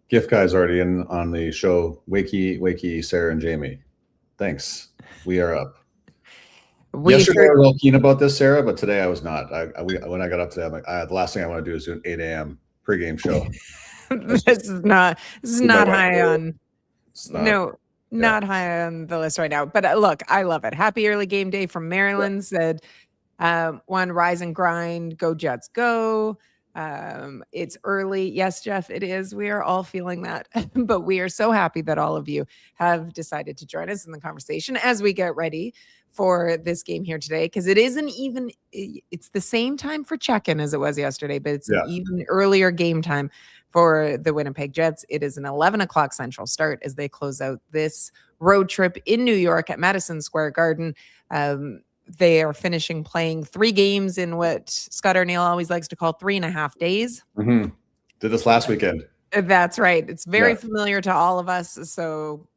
Gift guy's already in on the show. Wakey, Sara and Jamie. Thanks. We are up. Yesterday I was all keen about this, Sara, but today I was not. When I got up today, I'm like, the last thing I want to do is do an 8 a.m. pregame show. This is not high on. Not high on the list right now. But look, I love it. Happy early game day from Maryland. Said one, rise and grind, go Jets, go. It's early. Yes, Jeff, it is. We are all feeling that, but we are so happy that all of you have decided to join us in the conversation as we get ready for this game here today, because it's the same time for check-in as it was yesterday, but it's an even earlier game time for the Winnipeg Jets. It is an 11 o'clock Central start as they close out this road trip in New York at Madison Square Garden. They are finishing playing 3 games in what Scott Arniel always likes to call 3.5 days. Mm-hmm. Did this last weekend. That's right. It's very familiar to all of us. So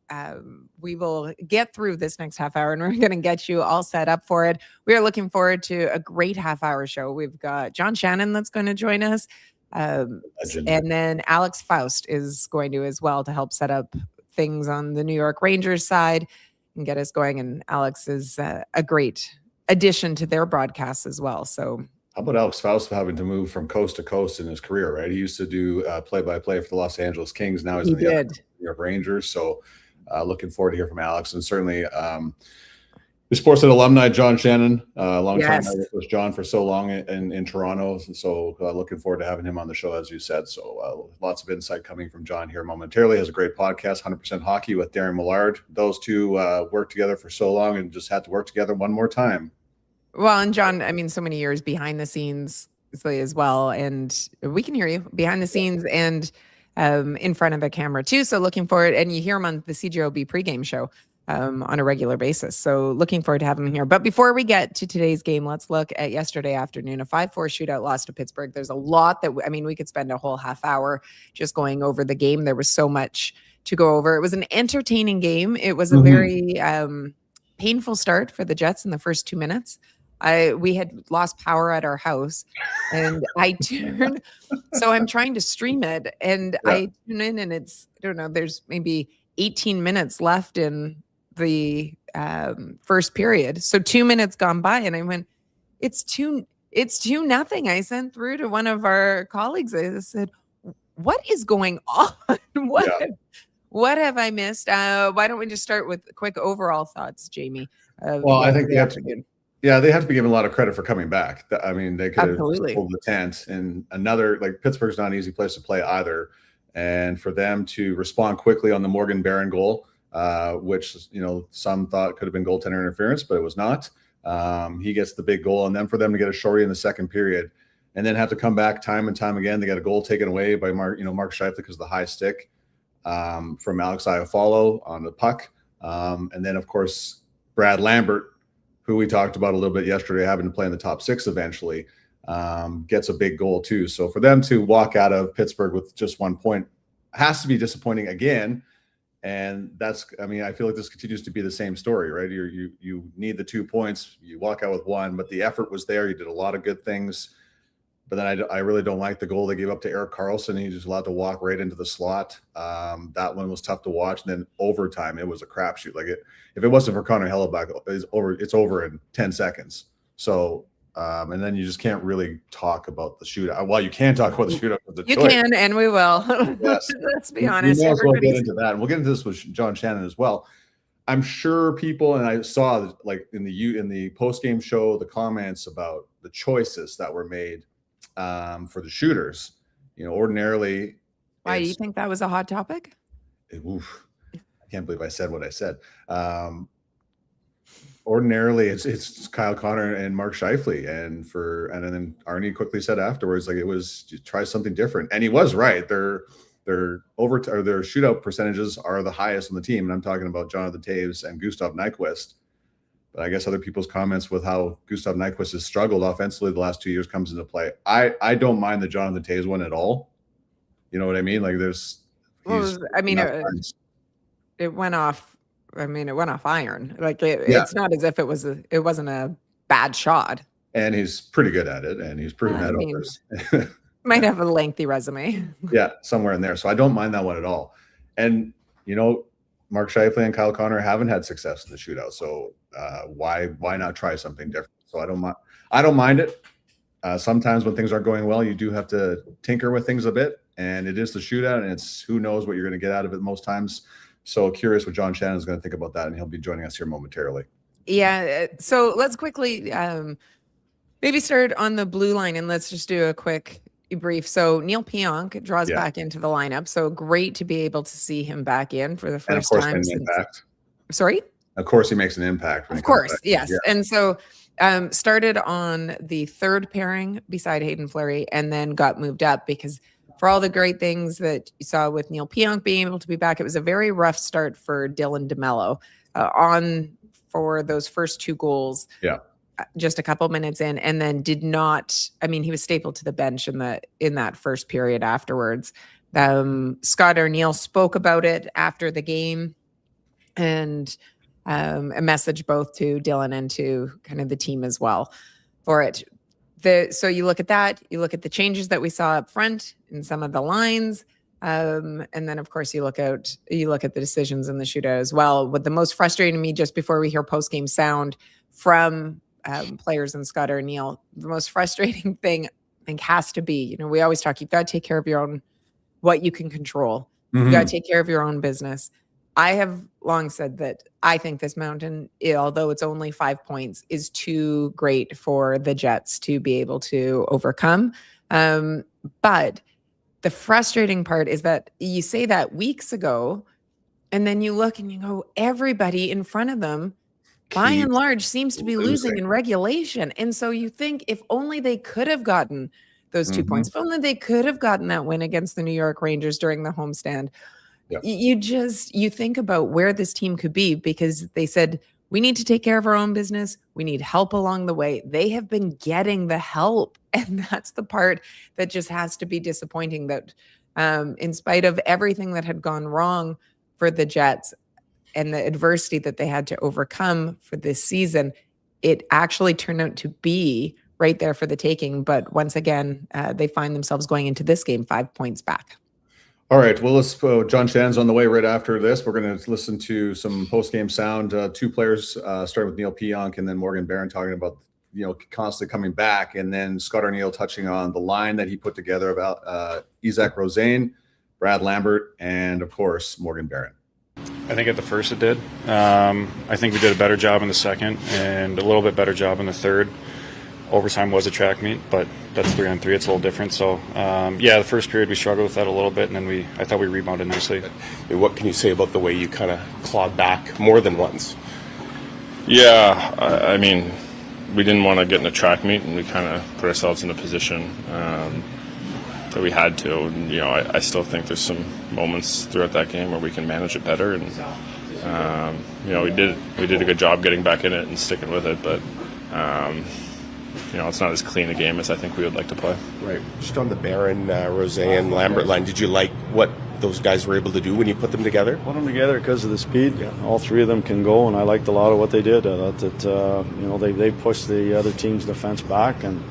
we will get through this next half hour, and we're going to get you all set up for it. We are looking forward to a great half-hour show. We've got John Shannon that's going to join us. And then Alex Faust is going to as well to help set up things on the New York Rangers side and get us going. And Alex is a great addition to their broadcasts as well. So how about Alex Faust having to move from coast to coast in his career, right? He used to do play-by-play for the Los Angeles Kings. Now he's in the New York Rangers. So looking forward to hear from Alex, and certainly the Sportsnet alumni, John Shannon, long time with John for so long in Toronto. So looking forward to having him on the show, as you said. So lots of insight coming from John here momentarily. Has a great podcast, 100% Hockey with Darren Millard. Those two worked together for so long and just had to work together one more time. Well, and John, I mean, so many years behind the scenes as well. And we can hear you behind the scenes and in front of a camera too. So looking forward, and you hear him on the CJOB pregame show on a regular basis. So looking forward to having him here. But before we get to today's game, let's look at yesterday afternoon, a 5-4 shootout loss to Pittsburgh. There's a lot that, we could spend a whole half hour just going over the game. There was so much to go over. It was an entertaining game. It was a very painful start for the Jets in the first 2 minutes. We had lost power at our house, and I turned, so I'm trying to stream it, and I tune in, and it's, I don't know, there's maybe 18 minutes left in the first period. So 2 minutes gone by, and I went, it's 2-0. I sent through to one of our colleagues. I said, what is going on? What have I missed? Why don't we just start with quick overall thoughts, Jamie? Well, I think they have to be given a lot of credit for coming back. I mean, they could have pulled the tent, and Pittsburgh's not an easy place to play either. And for them to respond quickly on the Morgan Barron goal, which, some thought could have been goaltender interference, but it was not. He gets the big goal, and then for them to get a shorty in the second period and then have to come back time and time again. They got a goal taken away by Mark Scheifele because of the high stick from Alex Iafallo on the puck. And then, of course, Brad Lambert, who we talked about a little bit yesterday, having to play in the top 6 eventually, gets a big goal too. So for them to walk out of Pittsburgh with just 1 point has to be disappointing again. And I feel like this continues to be the same story, right? You need the 2 points, you walk out with 1, but the effort was there. You did a lot of good things. But then I really don't like the goal they gave up to Erik Karlsson. He just allowed to walk right into the slot. That one was tough to watch. And then overtime, it was a crapshoot. If it wasn't for Connor Hellebuck, it's over in 10 seconds. So, and then you just can't really talk about the shootout. Well, you can talk about the shootout. You can, and we will. Yes. Let's be honest. We'll get into that. And we'll get into this with John Shannon as well. I'm sure people, and I saw in the post-game show, the comments about the choices that were made for the shooters. Ordinarily. Why do you think that was a hot topic? I can't believe I said what I said. Ordinarily, it's Kyle Connor and Mark Scheifele, and then Arnie quickly said afterwards, it was try something different, and he was right. Their shootout percentages are the highest on the team, and I'm talking about Jonathan Toews and Gustav Nyquist. But I guess other people's comments with how Gustav Nyquist has struggled offensively the last 2 years comes into play. I don't mind the Jonathan Toews one at all. You know what I mean? It went off. It went off iron. It's not as if it wasn't a bad shot. And he's pretty good at it, and he's proven that others. Might have a lengthy resume. Yeah, somewhere in there. So I don't mind that one at all. And, Mark Scheifele and Kyle Connor haven't had success in the shootout. So why not try something different? So I don't mind it. Sometimes when things aren't going well, you do have to tinker with things a bit. And it is the shootout, and it's who knows what you're going to get out of it most times. So curious what John Shannon is going to think about that, and he'll be joining us here momentarily. Yeah. So let's quickly maybe start on the blue line, and let's just do a quick brief. So Neil Pionk draws back into the lineup. So great to be able to see him back in for the first time. Sorry? Of course, he makes an impact. Of course, yes. Yeah. And so started on the third pairing beside Hayden Fleury, and then got moved up because for all the great things that you saw with Neil Pionk being able to be back, it was a very rough start for Dylan DeMello for those first 2 goals. Yeah. Just a couple minutes in, and then did not. I mean, he was stapled to the bench in that first period afterwards. Scott O'Neill spoke about it after the game, and a message both to Dylan and to kind of the team as well for it. So you look at that, you look at the changes that we saw up front in some of the lines. And then of course you look at the decisions in the shootout as well. What the most frustrating to me, just before we hear post-game sound from players and Scott O'Neill, the most frustrating thing I think has to be, we always talk, you've got to take care of your own, what you can control. Mm-hmm. You got to take care of your own business. I have long said that I think this mountain, although it's only 5 points, is too great for the Jets to be able to overcome. But the frustrating part is that you say that weeks ago, and then you look and you go, everybody in front of them, by and large, seems to be losing in regulation. And so you think if only they could have gotten those 2 points, if only they could have gotten that win against the New York Rangers during the homestand. Yeah. You think about where this team could be, because they said, we need to take care of our own business. We need help along the way. They have been getting the help. And that's the part that just has to be disappointing, that in spite of everything that had gone wrong for the Jets and the adversity that they had to overcome for this season, it actually turned out to be right there for the taking. But once again, they find themselves going into this game 5 points back. All right. Well, John Shannon's on the way right after this. We're going to listen to some post-game sound. 2 players, starting with Neil Pionk and then Morgan Barron, talking about, constantly coming back. And then Scott O'Neill touching on the line that he put together about Isaac Rosane, Brad Lambert, and of course, Morgan Barron. I think at the first it did. I think we did a better job in the second and a little bit better job in the third. Overtime was a track meet, but that's 3-on-3. It's a little different. So, the first period we struggled with that a little bit, and then I thought we rebounded nicely. What can you say about the way you kind of clawed back more than once? Yeah, I mean, we didn't want to get in a track meet, and we kind of put ourselves in a position that we had to. And, I still think there's some moments throughout that game where we can manage it better, and we did a good job getting back in it and sticking with it, but. It's not as clean a game as I think we would like to play. Right. Just on the Barron, Rosane, Lambert line, did you like what those guys were able to do when you put them together? Put them together because of the speed. Yeah. All 3 of them can go, and I liked a lot of what they did. I thought that they pushed the other team's defense back, and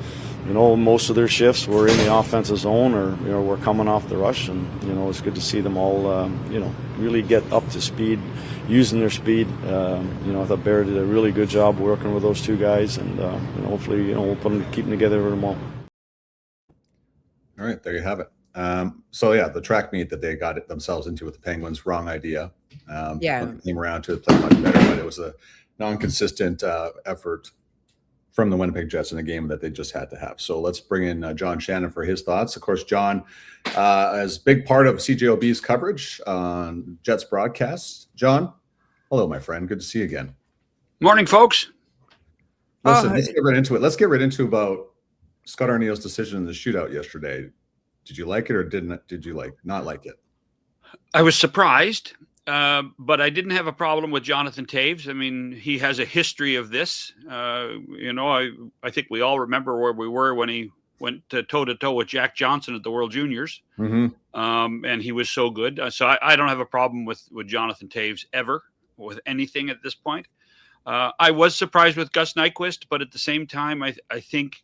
most of their shifts were in the offensive zone, or were coming off the rush, and it's good to see them all really get up to speed, using their speed. I thought Bear did a really good job working with those 2 guys, and hopefully we'll keep them together for tomorrow. All right, there you have it. The track meet that they got it themselves into with the Penguins, wrong idea. Came around to play much better, but it was a non-consistent effort from the Winnipeg Jets in a game that they just had to have. So let's bring in John Shannon for his thoughts. Of course, John is a big part of CJOB's coverage on Jets broadcasts. John, hello, my friend. Good to see you again. Morning, folks. Listen, let's get right into it. Let's get right into about Scott O'Neill's decision in the shootout yesterday. Did you like it or did you not like it? I was surprised. But I didn't have a problem with Jonathan Toews. I mean, he has a history of this. I think we all remember where we were when he went toe-to-toe with Jack Johnson at the World Juniors. Mm-hmm. And he was so good. So I don't have a problem with Jonathan Toews ever, with anything at this point. I was surprised with Gus Nyquist, but at the same time, I think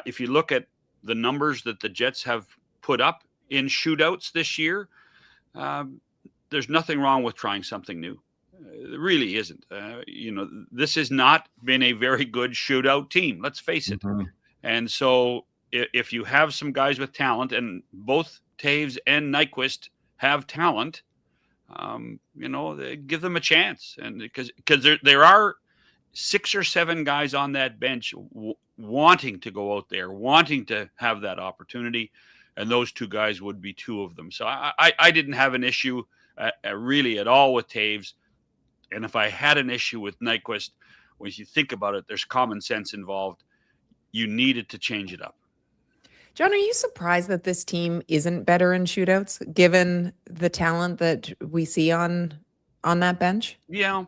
if you look at the numbers that the Jets have put up in shootouts this year, there's nothing wrong with trying something new. It really isn't. This has not been a very good shootout team. Let's face it. Mm-hmm. And so if you have some guys with talent, and both Taves and Nyquist have talent, give them a chance. And because there are 6 or 7 guys on that bench wanting to go out there, wanting to have that opportunity. And those 2 guys would be 2 of them. So I didn't have an issue really at all with Taves. And if I had an issue with Nyquist, when you think about it, there's common sense involved. You needed to change it up. John, are you surprised that this team isn't better in shootouts, given the talent that we see on that bench? Yeah,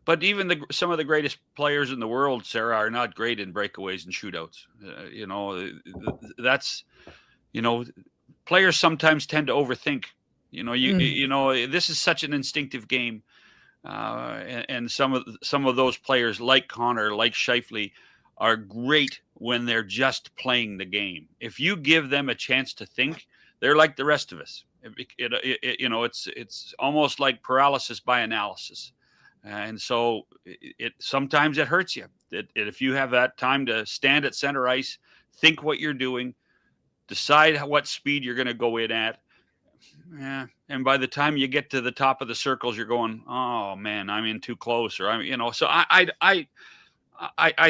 but even some of the greatest players in the world, Sarah, are not great in breakaways and shootouts. Players sometimes tend to overthink. This is such an instinctive game. And some of those players, like Connor, like Scheifele, are great when they're just playing the game. If you give them a chance to think, they're like the rest of us. It's almost like paralysis by analysis, and so sometimes it hurts you. If you have that time to stand at center ice, think what you're doing, decide what speed you're going to go in at. Yeah, and by the time you get to the top of the circles, you're going, "Oh man, I'm in too close," or So I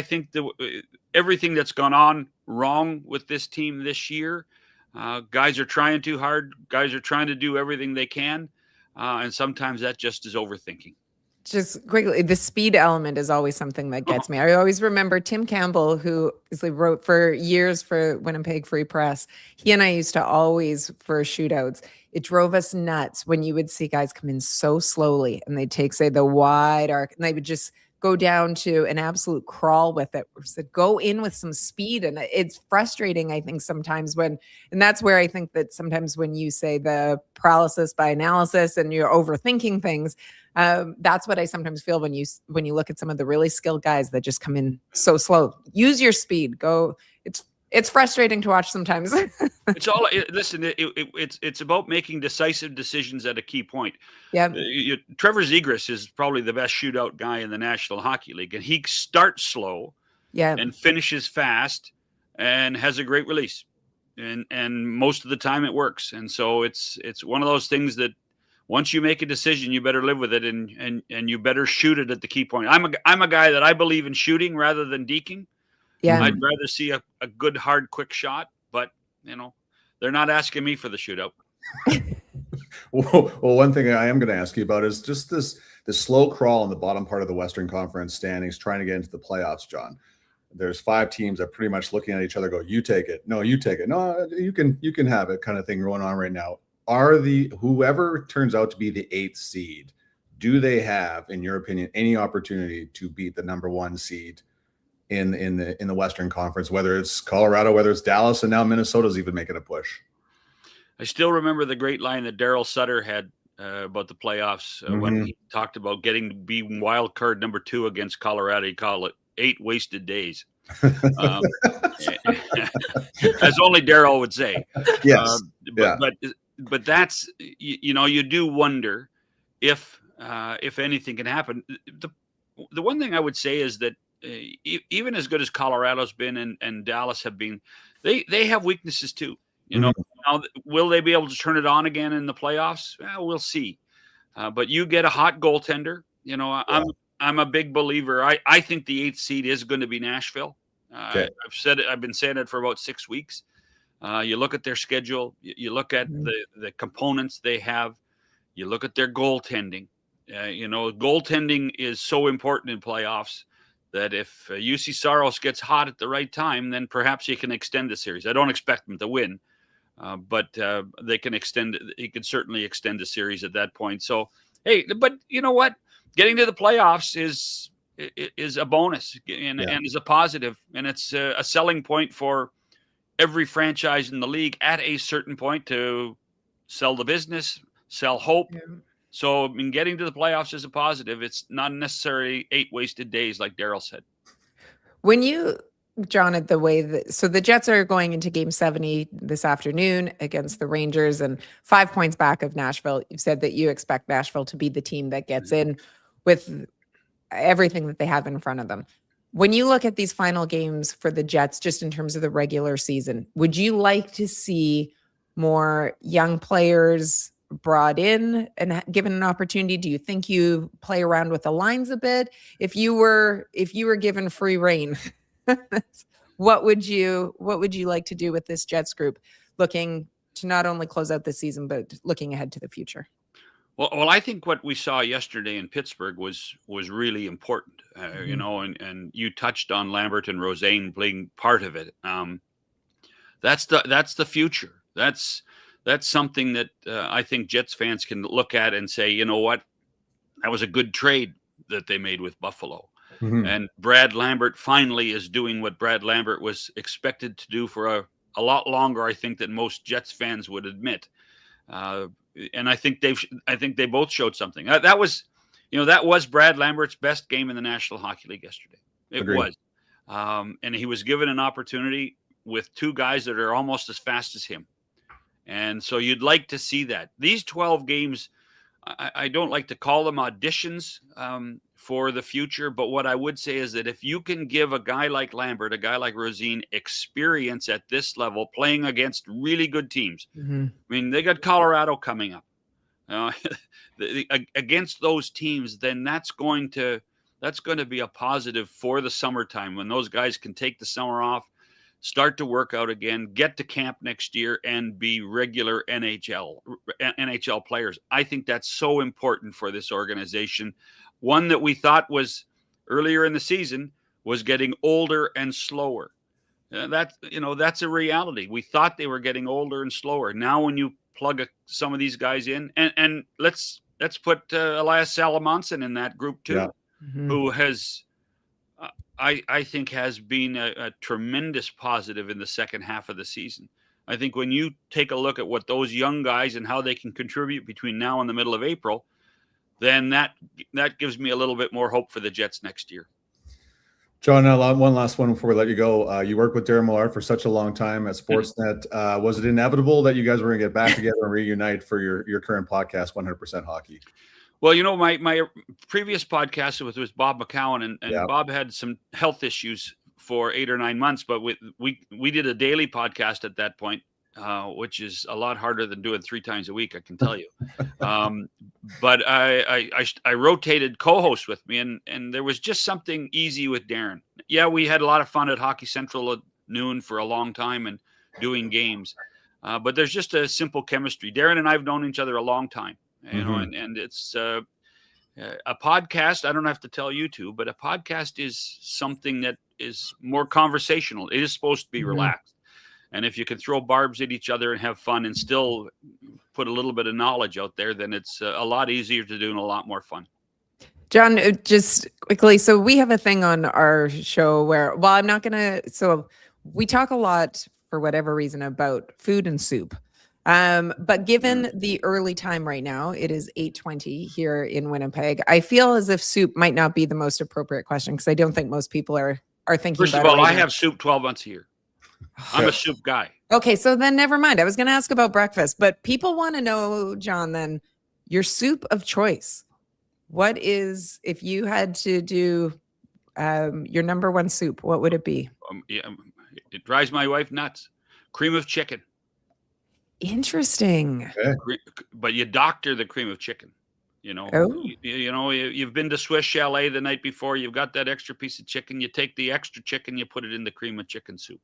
think that everything that's gone on wrong with this team this year, guys are trying too hard. Guys are trying to do everything they can, and sometimes that just is overthinking. Just quickly, the speed element is always something that gets me. I always remember Tim Campbell, who wrote for years for Winnipeg Free Press. He and I used to always, for shootouts, it drove us nuts when you would see guys come in so slowly and they'd take, say, the wide arc, and they would just go down to an absolute crawl with it. So go in with some speed. And it's frustrating, I think, sometimes and that's where I think that sometimes when you say the paralysis by analysis and you're overthinking things, that's what I sometimes feel when you look at some of the really skilled guys that just come in so slow. Use your speed. Go. It's frustrating to watch sometimes. It's all it's about making decisive decisions at a key point. Yeah. Trevor Zegras is probably the best shootout guy in the National Hockey League, and he starts slow, and finishes fast, and has a great release, and most of the time it works. And so it's one of those things that once you make a decision, you better live with it, and you better shoot it at the key point. I'm a guy that I believe in shooting rather than deking. Yeah, I'd rather see a good, hard, quick shot, but they're not asking me for the shootout. Well, one thing I am going to ask you about is just this slow crawl in the bottom part of the Western Conference standings, trying to get into the playoffs, John. There's 5 teams that pretty much looking at each other, go, "You take it, no, you take it, no, you can have it," kind of thing going on right now. Whoever turns out to be the 8th seed, do they have, in your opinion, any opportunity to beat the number 1 seed in the Western Conference, whether it's Colorado, whether it's Dallas, and now Minnesota's even making a push? I still remember the great line that Daryl Sutter had about the playoffs when he talked about getting to be wild card number 2 against Colorado. He called it 8 wasted days. As only Daryl would say. Yes. But that's, you do wonder if anything can happen. The one thing I would say is that even as good as Colorado's been and Dallas have been, they have weaknesses too. Now, will they be able to turn it on again in the playoffs? We'll see. But you get a hot goaltender. I'm a big believer. I think the 8th seed is going to be Nashville. Okay. I've said it. I've been saying it for about 6 weeks. You look at their schedule. You look at the components they have. You look at their goaltending. Goaltending is so important in playoffs that if UC Saros gets hot at the right time, then perhaps he can extend the series. I don't expect them to win, but they can extend. He can certainly extend the series at that point. So, hey, but you know what? Getting to the playoffs is a bonus and is a positive, and it's a selling point for every franchise in the league at a certain point to sell the business, sell hope. Yeah. So, getting to the playoffs is a positive. It's not necessarily 8 wasted days, like Daryl said. When you John, at the way that, so the Jets are going into game 70 this afternoon against the Rangers and 5 points back of Nashville. You've said that you expect Nashville to be the team that gets in with everything that they have in front of them. When you look at these final games for the Jets, just in terms of the regular season, would you like to see more young players brought in and given an opportunity? Do you think you play around with the lines a bit? If you were given free reign, what would you like to do with this Jets group, looking to not only close out the season but looking ahead to the future? Well, I think what we saw yesterday in Pittsburgh was really important, you know, and you touched on Lambert and Roseanne playing part of it. That's the future. That's something that I think Jets fans can look at and say, you know what, that was a good trade that they made with Buffalo. And Brad Lambert finally is doing what Brad Lambert was expected to do for a lot longer, I think, than most Jets fans would admit. And I think they both showed something. That was Brad Lambert's best game in the National Hockey League yesterday. It Agreed. Was. And he was given an opportunity with two guys that are almost as fast as him. And so you'd like to see that. These 12 games, I don't like to call them auditions for the future, but what I would say is that if you can give a guy like Lambert, a guy like Rosine, experience at this level, playing against really good teams. I mean, they got Colorado coming up against those teams. Then that's going to be a positive for the summertime when those guys can take the summer off, start to work out again, get to camp next year, and be regular NHL players. I think that's so important for this organization. One that we thought was earlier in the season was getting older and slower. That's a reality. We thought they were getting older and slower. Now, when you plug some of these guys in, and let's put Elias Salamonson in that group too, who has, I think, has been a tremendous positive in the second half of the season. I think when you take a look at what those young guys and how they can contribute between now and the middle of April, then that gives me a little bit more hope for the Jets next year. John, one last one before we let you go. You worked with Darren Millard for such a long time at Sportsnet. Was it inevitable that you guys were going to get back together and reunite for your current podcast, 100% Hockey? Well, you know, my previous podcast was with Bob McCowan, and Bob had some health issues for 8 or 9 months, but we did a daily podcast at that point, which is a lot harder than doing 3 times a week, I can tell you. But I rotated co-hosts with me, and there was just something easy with Darren. Yeah, we had a lot of fun at Hockey Central at noon for a long time and doing games, but there's just a simple chemistry. Darren and I have known each other a long time, you know, and it's a podcast. I don't have to tell you two, but a podcast is something that is more conversational. It is supposed to be relaxed. And if you can throw barbs at each other and have fun and still put a little bit of knowledge out there, then it's a lot easier to do and a lot more fun. John, just quickly, so we have a thing on our show where, so we talk a lot for whatever reason about food and soup. But given the early time right now, it is 8:20 here in Winnipeg. I feel as if soup might not be the most appropriate question because I don't think most people are thinking First about of all, it right I have soup 12 months a year. I'm a soup guy. Okay, so then never mind. I was going to ask about breakfast, but people want to know, John, then your soup of choice. What is, if you had to do your number one soup, what would it be? It drives my wife nuts. Cream of chicken. Interesting. Okay. But you doctor the cream of chicken. You know, you've been to Swiss Chalet the night before. You've got that extra piece of chicken. You take the extra chicken, you put it in the cream of chicken soup.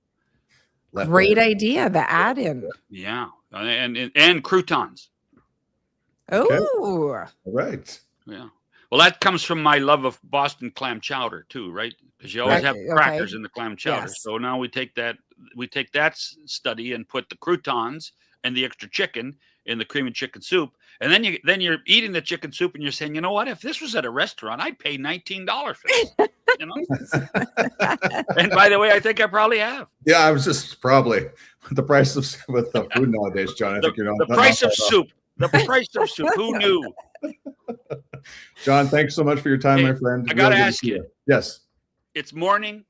Great idea. The add-in. Yeah, and croutons. Oh, okay. Right. Yeah. Well, that comes from my love of Boston clam chowder too, right? Because you always have crackers in the clam chowder. Yes. So now we take that study and put the croutons and the extra chicken in the cream and chicken soup, and then you're eating the chicken soup and you're saying, you know what? If this was at a restaurant, I'd pay $19 for this. You know. And by the way, I think I probably have. Yeah, I was just probably the price of with the food nowadays, John. I think the price of soup. The price of soup. Who knew? John, thanks so much for your time, my friend. I got to ask you. Yes. It's morning.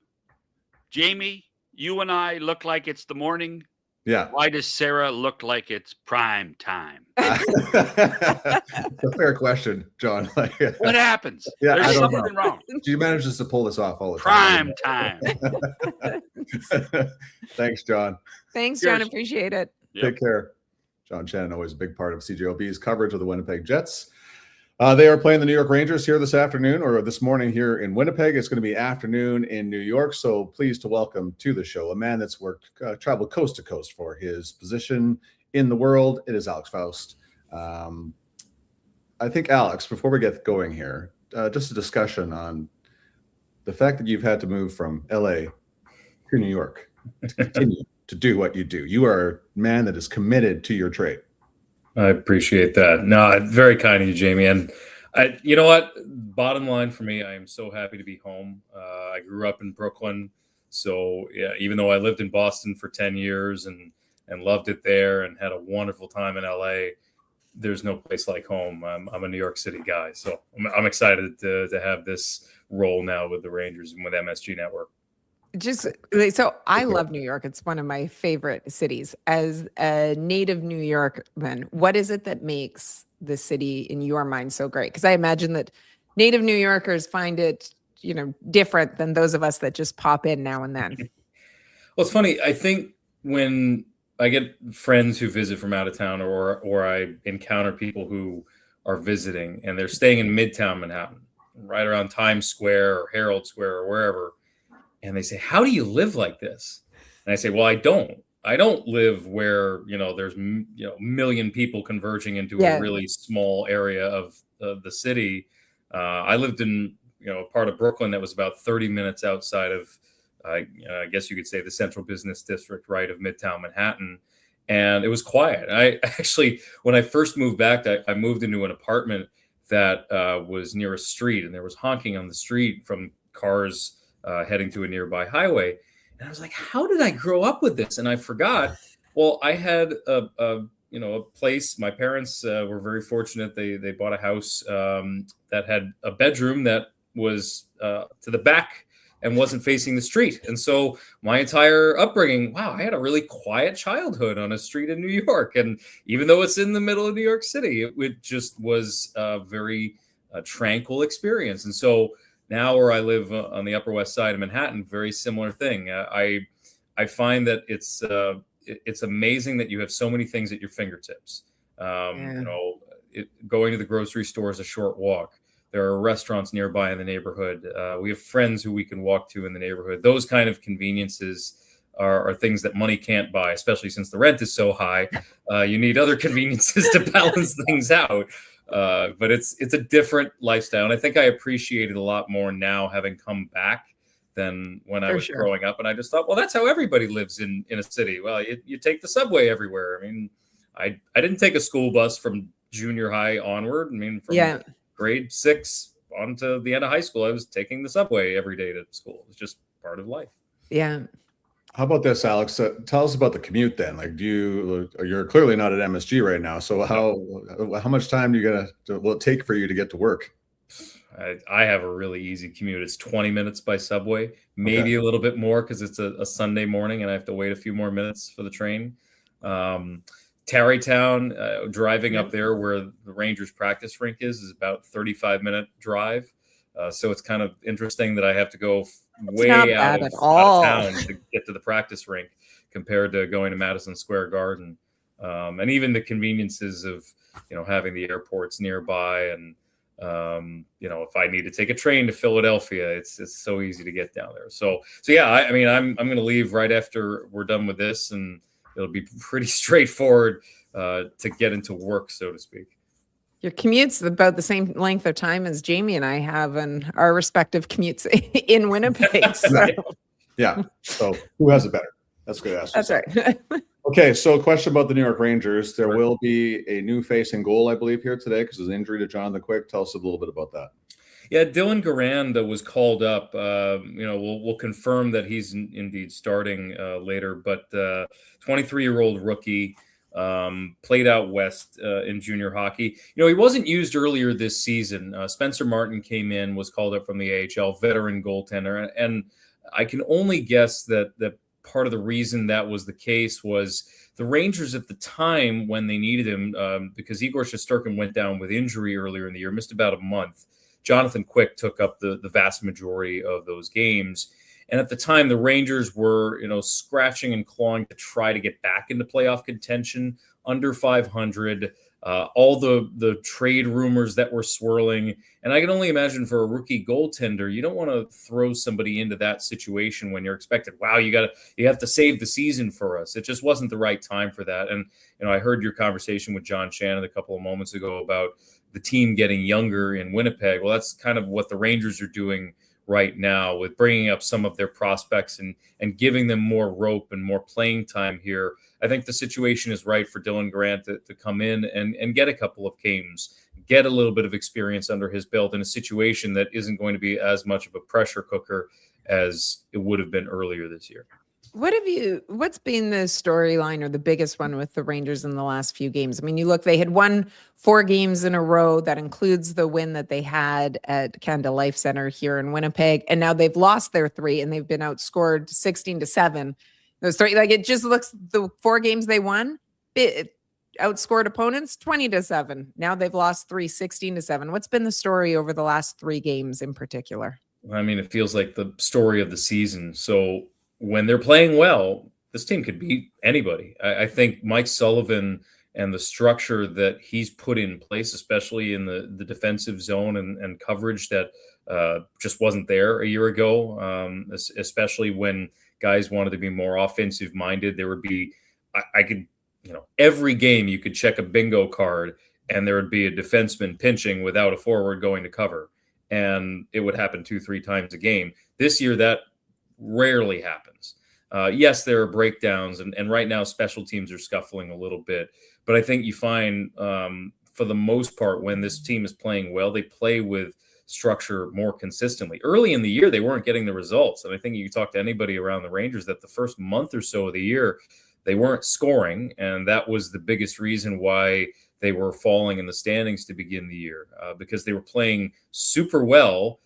Jamie, you and I look like it's the morning. Yeah. Why does Sara look like it's prime time? It's a fair question, John. What happens? Yeah, There's something wrong. Do you manage to pull this off all the time? Prime time. Thanks, John. Thanks, John. Appreciate it. Yep. Take care. John Shannon, always a big part of CJOB's coverage of the Winnipeg Jets. They are playing the New York Rangers here this afternoon, or this morning here in Winnipeg. It's going to be afternoon in New York. So pleased to welcome to the show a man that's traveled coast to coast for his position in the world. It is Alex Faust. I think, Alex, before we get going here, just a discussion on the fact that you've had to move from LA to New York to continue to do what you do. You are a man that is committed to your trade. I appreciate that. No, very kind of you, Jamie. And you know what? Bottom line for me, I am so happy to be home. I grew up in Brooklyn. So yeah, even though I lived in Boston for 10 years and loved it there and had a wonderful time in LA, there's no place like home. I'm a New York City guy. So I'm excited to have this role now with the Rangers and with MSG Network. So I love New York. It's one of my favorite cities. As a native New Yorkman, what is it that makes the city in your mind so great? Because I imagine that native New Yorkers find it, different than those of us that just pop in now and then. Well, it's funny. I think when I get friends who visit from out of town or I encounter people who are visiting and they're staying in Midtown Manhattan, right around Times Square or Herald Square or wherever, and they say, how do you live like this? And I say, well, I don't live where, there's, a million people converging into a really small area of the city. I lived in, a part of Brooklyn that was about 30 minutes outside of, I guess you could say, the central business district, right, of Midtown Manhattan. And it was quiet. I actually, when I first moved back, I moved into an apartment that was near a street, and there was honking on the street from cars heading to a nearby highway. And I was like, how did I grow up with this? And I forgot, well, I had a place. My parents were very fortunate. They bought a house that had a bedroom that was to the back and wasn't facing the street. And so my entire upbringing, wow, I had a really quiet childhood on a street in New York. And even though it's in the middle of New York City, it just was a very tranquil experience. And so now where I live on the Upper West Side of Manhattan, very similar thing. I find that it's amazing that you have so many things at your fingertips. Going to the grocery store is a short walk. There are restaurants nearby in the neighborhood. We have friends who we can walk to in the neighborhood. Those kind of conveniences are things that money can't buy, especially since the rent is so high. You need other conveniences to balance things out. But it's a different lifestyle. And I think I appreciate it a lot more now having come back than when I was growing up. And I just thought, well, that's how everybody lives in a city. Well, you take the subway everywhere. I mean, I didn't take a school bus from junior high onward. I mean, from grade 6 on to the end of high school, I was taking the subway every day to school. It was just part of life. Yeah. How about this, Alex? Tell us about the commute then. Like, you're clearly not at MSG right now. So how much time will it take for you to get to work? I have a really easy commute. It's 20 minutes by subway, maybe a little bit more because it's a Sunday morning and I have to wait a few more minutes for the train. Tarrytown, driving up there where the Rangers practice rink is about 35-minute drive. So it's kind of interesting that I have to go way out of town to get to the practice rink compared to going to Madison Square Garden. And even the conveniences of, having the airports nearby and, if I need to take a train to Philadelphia, it's so easy to get down there. So yeah, I'm going to leave right after we're done with this, and it'll be pretty straightforward to get into work, so to speak. Your commute's about the same length of time as Jamie and I have in our respective commutes in Winnipeg. So. Yeah. So who has it better? That's good. That's right. Okay. So question about the New York Rangers. There will be a new face in goal, I believe, here today because of an injury to Jonathan Quick. Tell us a little bit about that. Yeah, Dylan Garand was called up. We'll confirm that he's indeed starting later. But 23-year-old rookie, played out west in junior hockey. He wasn't used earlier this season. Spencer Martin came in, was called up from the AHL, veteran goaltender, and I can only guess that part of the reason that was the case was the Rangers at the time when they needed him, because Igor Shesterkin went down with injury earlier in the year, missed about a month. Jonathan Quick took up the vast majority of those games. And at the time, the Rangers were, scratching and clawing to try to get back into playoff contention, under 500. All the trade rumors that were swirling. And I can only imagine for a rookie goaltender, you don't want to throw somebody into that situation when you're expected, wow, you have to save the season for us. It just wasn't the right time for that. And, I heard your conversation with John Shannon a couple of moments ago about the team getting younger in Winnipeg. Well, that's kind of what the Rangers are doing right now with bringing up some of their prospects and giving them more rope and more playing time here. I think the situation is right for Dylan Grant to come in and get a couple of games, get a little bit of experience under his belt in a situation that isn't going to be as much of a pressure cooker as it would have been earlier this year. What's been the storyline or the biggest one with the Rangers in the last few games? I mean, you look, they had won 4 games in a row. That includes the win that they had at Canada Life Center here in Winnipeg. And now they've lost their 3 and they've been outscored 16-7. Those 3, it just looks, the 4 games they won, outscored opponents 20-7. Now they've lost 3, 16-7. What's been the story over the last 3 games in particular? I mean, it feels like the story of the season. So when they're playing well, this team could beat anybody. I think Mike Sullivan and the structure that he's put in place, especially in the defensive zone and coverage that just wasn't there a year ago, especially when guys wanted to be more offensive minded. There would be, I could, every game you could check a bingo card and there would be a defenseman pinching without a forward going to cover. And it would happen 2-3 times a game. This year, that rarely happens. Yes, there are breakdowns, and right now special teams are scuffling a little bit. But I think you find, for the most part, when this team is playing well, they play with structure more consistently. Early in the year, they weren't getting the results. And I think you talk to anybody around the Rangers that the first month or so of the year, they weren't scoring. And that was the biggest reason why they were falling in the standings to begin the year, because they were playing super well,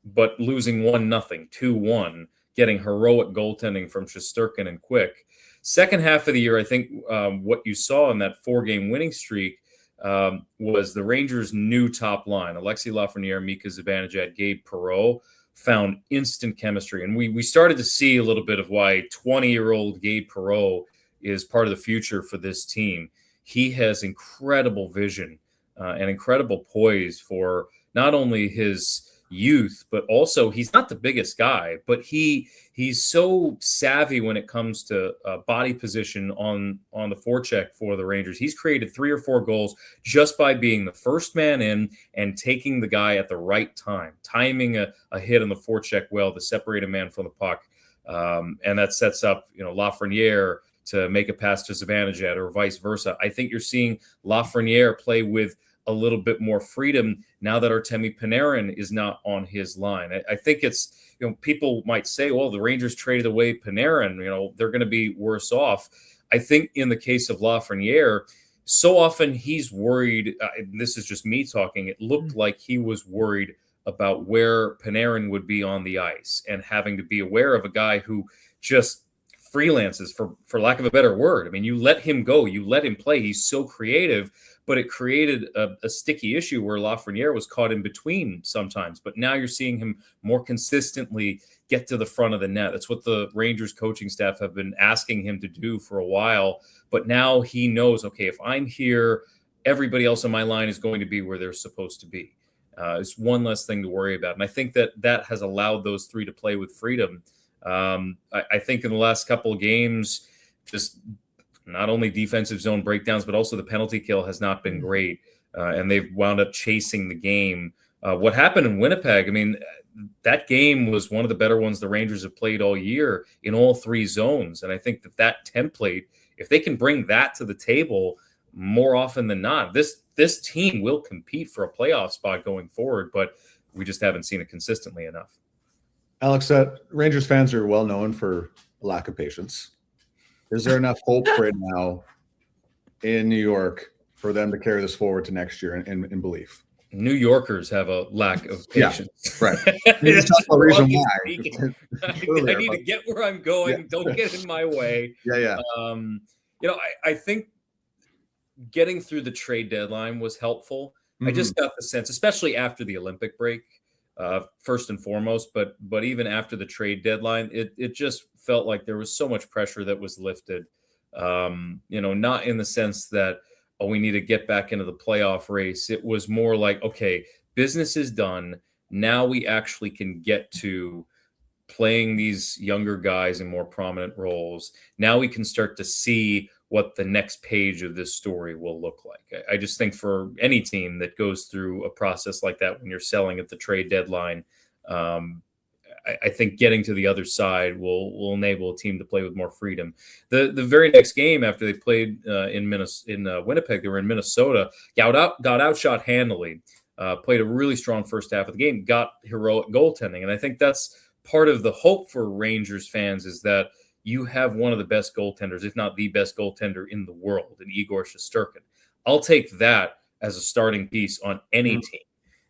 but losing 1-0, 2-1. Getting heroic goaltending from Shesterkin and Quick. Second half of the year, I think what you saw in that 4-game winning streak was the Rangers' new top line. Alexis Lafreniere, Mika Zibanejad, Gabe Perreault found instant chemistry. And we started to see a little bit of why 20-year-old Gabe Perreault is part of the future for this team. He has incredible vision and incredible poise for not only his youth, but also he's not the biggest guy, but he's so savvy when it comes to body position on the forecheck for the Rangers. He's created 3 or 4 goals just by being the first man in and taking the guy at the right time, timing a hit on the forecheck well to separate a man from the puck, and that sets up Lafreniere to make a pass to Zibanejad or vice versa. I think you're seeing Lafreniere play with a little bit more freedom now that Artemi Panarin is not on his line. I think it's, people might say, well, the Rangers traded away Panarin, they're going to be worse off. I think in the case of Lafreniere, so often he's worried, this is just me talking, it looked like he was worried about where Panarin would be on the ice and having to be aware of a guy who just freelances, for lack of a better word. I mean, you let him go, you let him play. He's so creative, but it created a sticky issue where Lafreniere was caught in between sometimes. But now you're seeing him more consistently get to the front of the net. That's what the Rangers coaching staff have been asking him to do for a while. But now he knows, okay, if I'm here, everybody else on my line is going to be where they're supposed to be. It's one less thing to worry about. And I think that has allowed those 3 to play with freedom. I think in the last couple of games, just not only defensive zone breakdowns, but also the penalty kill has not been great. And they've wound up chasing the game. What happened in Winnipeg, I mean, that game was one of the better ones the Rangers have played all year in all 3 zones. And I think that template, if they can bring that to the table more often than not, this team will compete for a playoff spot going forward, but we just haven't seen it consistently enough. Alex, Rangers fans are well known for a lack of patience. Is there enough hope right now in New York for them to carry this forward to next year in belief? New Yorkers have a lack of patience. Yeah, right. That's the reason why. I need to get where I'm going. Don't get in my way. Yeah. I think getting through the trade deadline was helpful. I just got the sense, especially after the Olympic break, first and foremost, but even after the trade deadline, it just felt like there was so much pressure that was lifted. Not in the sense that, we need to get back into the playoff race. It was more like, okay, business is done. Now we actually can get to playing these younger guys in more prominent roles. Now we can start to see what the next page of this story will look like. I just think for any team that goes through a process like that when you're selling at the trade deadline, I think getting to the other side will enable a team to play with more freedom. The very next game after they played in Winnipeg, they were in Minnesota, got outshot handily, played a really strong first half of the game, got heroic goaltending. And I think that's part of the hope for Rangers fans is that you have one of the best goaltenders, if not the best goaltender in the world, in Igor Shesterkin. I'll take that as a starting piece on any team.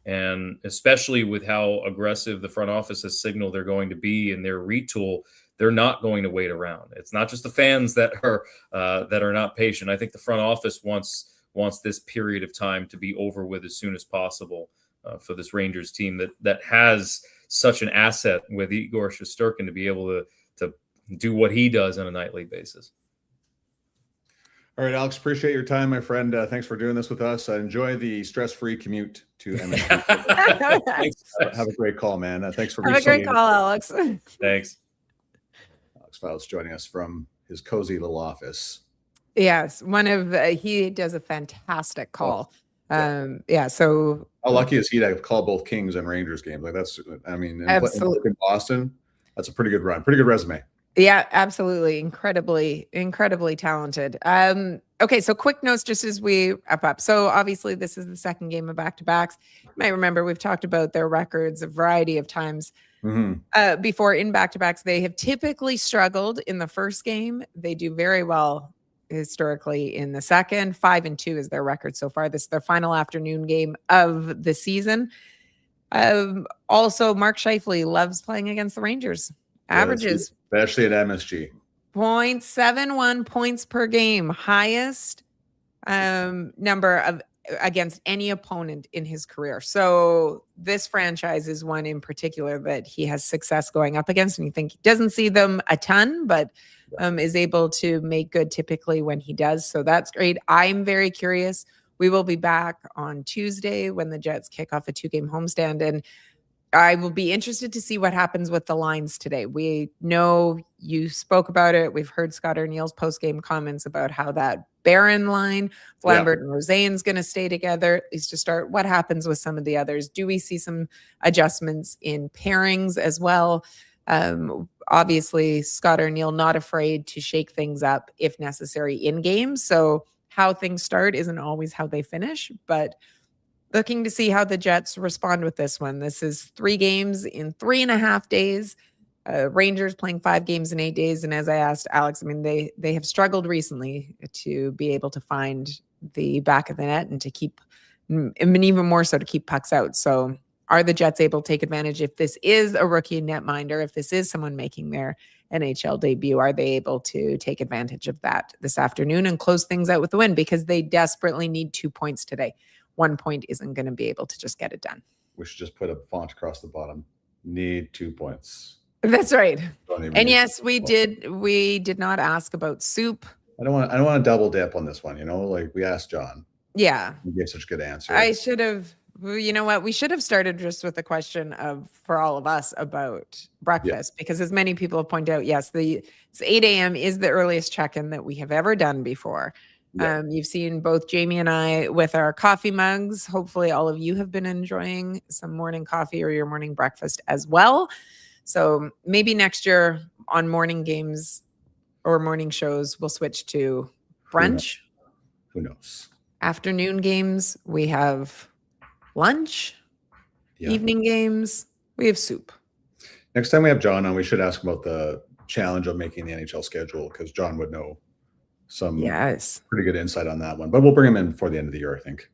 And especially with how aggressive the front office has signaled they're going to be in their retool, they're not going to wait around. It's not just the fans that are not patient. I think the front office wants this period of time to be over with as soon as possible for this Rangers team that has such an asset with Igor Shesterkin to be able to do what he does on a nightly basis. All right, Alex, appreciate your time, my friend. Thanks for doing this with us. Enjoy the stress-free commute to MSU. Have a great call, man. Thanks for being Have a great call, Alex. Thanks. Alex Faust joining us from his cozy little office. Yes, he does a fantastic call. So how lucky is he to call both Kings and Rangers games? Like absolutely. In Boston, that's a pretty good run, pretty good resume. Yeah, absolutely. Incredibly talented. Okay, so quick notes just as we wrap up. So obviously this is the second game of back-to-backs. You might remember we've talked about their records a variety of times before in back-to-backs. They have typically struggled in the first game. They do very well historically in the second. 5-2 is their record so far. This is their final afternoon game of the season. Also, Mark Scheifele loves playing against the Rangers. Averages, especially at MSG, 0.71 points per game, highest number of against any opponent in his career. So this franchise is one in particular that he has success going up against, and you think he doesn't see them a ton, but is able to make good typically when he does. So that's great. I'm very curious. We will be back on Tuesday when the Jets kick off a 2-game homestand, and I will be interested to see what happens with the lines today. We know you spoke about it. We've heard Scott O'Neill's post-game comments about how that Barron line, Lambert and Roseanne's going to stay together, at least to start. What happens with some of the others? Do we see some adjustments in pairings as well? Obviously, Scott O'Neill not afraid to shake things up if necessary in games. So how things start isn't always how they finish, but looking to see how the Jets respond with this one. This is 3 games in 3.5 days. Rangers playing 5 games in 8 days. And as I asked Alex, I mean, they have struggled recently to be able to find the back of the net and to keep, and even more so to keep pucks out. So are the Jets able to take advantage? If this is a rookie netminder, if this is someone making their NHL debut, are they able to take advantage of that this afternoon and close things out with the win? Because they desperately need 2 points today. 1 point isn't going to be able to just get it done. We should just put a font across the bottom. Need 2 points. That's right. And yes, we did not ask about soup. I don't want to double dip on this one. Like we asked John. Yeah. He gave such a good answer. I should have. You know what? We should have started just with a question for all of us about breakfast, because as many people have pointed out, yes, it's 8 a.m. is the earliest check-in that we have ever done before. Yeah. You've seen both Jamie and I with our coffee mugs. Hopefully all of you have been enjoying some morning coffee or your morning breakfast as well. So maybe next year on morning games or morning shows, we'll switch to brunch. Who knows? Afternoon games, we have lunch. Evening games, we have soup. Next time we have John on, we should ask about the challenge of making the NHL schedule, because John would know some pretty good insight on that one. But we'll bring him in before the end of the year, I think.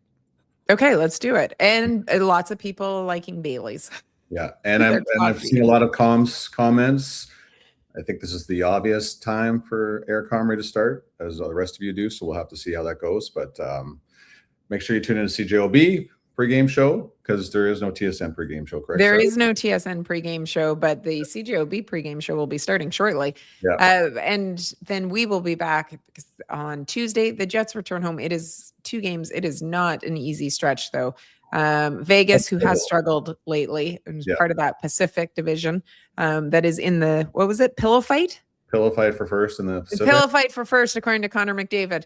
Okay, let's do it. And lots of people liking Bailey's. Yeah, and I've seen a lot of comments. I think this is the obvious time for Air Comrie to start, as the rest of you do. So we'll have to see how that goes. But make sure you tune in to CJOB pregame show, because there is no TSN pregame show, correct? There is no TSN pregame show, but the CJOB pregame show will be starting shortly. Yeah. And then we will be back on Tuesday. The Jets return home. It is 2 games. It is not an easy stretch, though. Vegas, who has struggled lately, and part of that Pacific division, that is in the, what was it, pillow fight? Pillow fight for first in the Pacific. Pillow fight for first, according to Connor McDavid.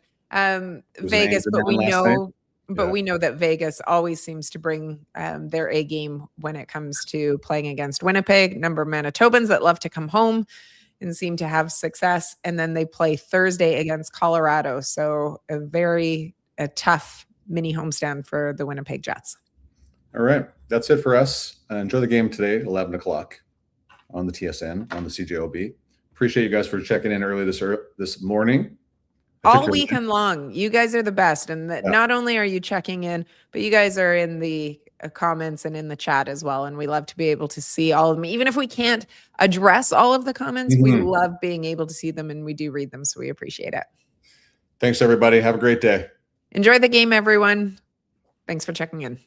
Vegas, but we know. But we know that Vegas always seems to bring their A game when it comes to playing against Winnipeg. Number of Manitobans that love to come home and seem to have success. And then they play Thursday against Colorado. So a tough mini homestand for the Winnipeg Jets. All right. That's it for us. Enjoy the game today, 11 o'clock on the TSN, on the CJOB. Appreciate you guys for checking in early this morning. All weekend long. You guys are the best. And not only are you checking in, but you guys are in the comments and in the chat as well. And we love to be able to see all of them. Even if we can't address all of the comments, we love being able to see them, and we do read them. So we appreciate it. Thanks, everybody. Have a great day. Enjoy the game, everyone. Thanks for checking in.